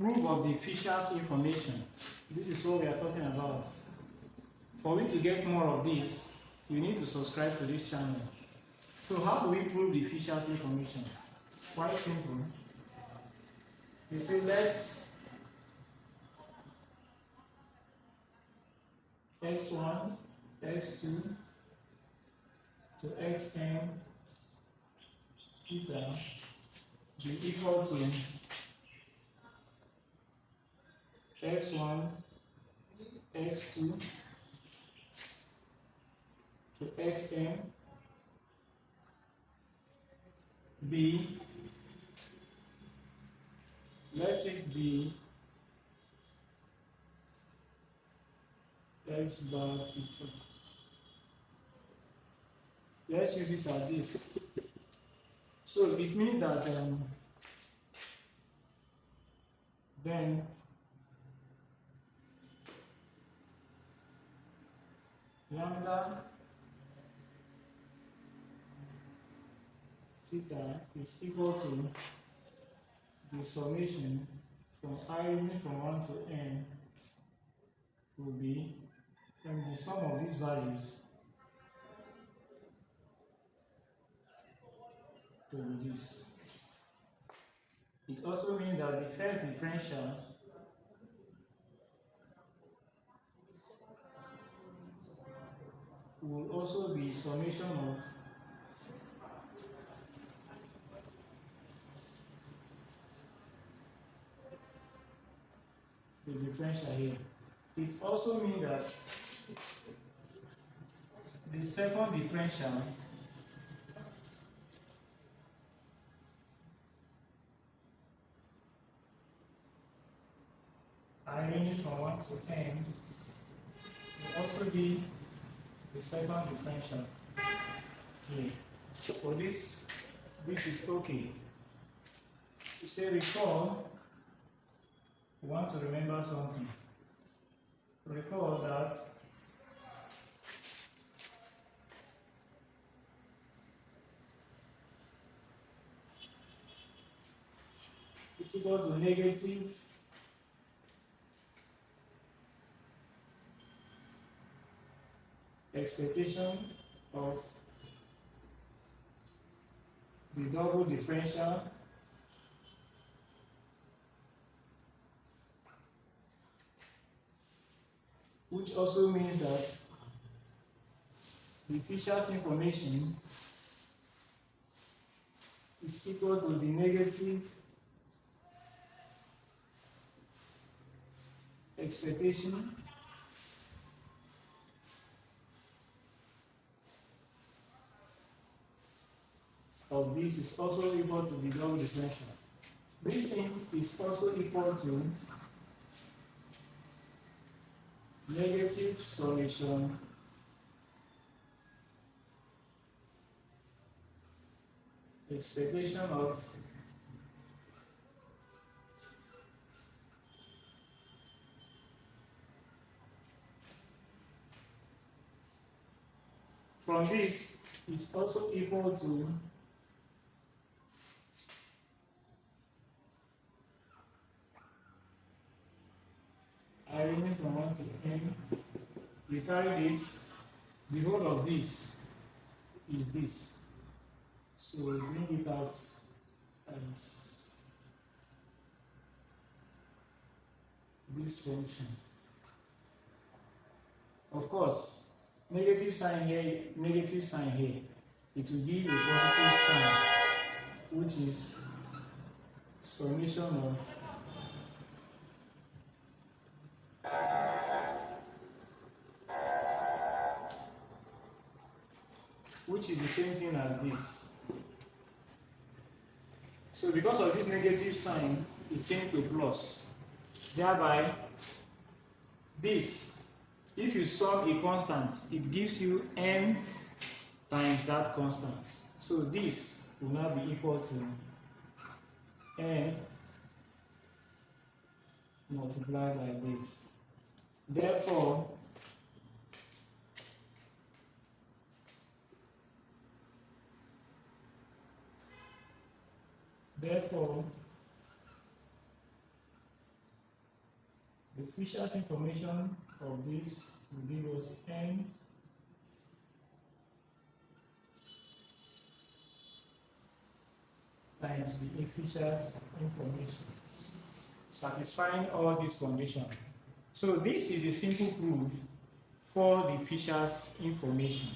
proof of the Fisher's information. This is what we are talking about. For you to get more of this, you need to subscribe to this channel. So how do we prove the Fisher's information? Quite simple. You say let's x1, x2 to xn theta be equal to x1, x2 to xn be, let it be x bar theta. Let's use this as this. So it means that then lambda theta is equal to the summation from I from 1 to n will be the sum of these values to be this. It also means that the first differential will also be summation of the differential here. It also means that the second differential I ranging from 1 to n will also be the second differential here. For this is okay. You say recall, you want to remember something. Recall that it's equal to negative expectation of the double differential which also means that the Fisher's information is equal to the negative expectation of this is also equal to the double differential. This thing is also equal to negative summation expectation of from this is also equal to I ranging from 1 to n. We carry this, the whole of this is this. So we bring it out as this function. Of course, negative sign here, negative sign here. It will give a positive sign, which is summation of which is the same thing as this. So because of this negative sign, it changed to plus. Thereby, this, if you sum a constant, it gives you n times that constant. So this will now be equal to n multiplied by this. Therefore, The Fisher's information of this will give us n times the Fisher's information, satisfying all these conditions. So this is the simple proof for the Fisher's information.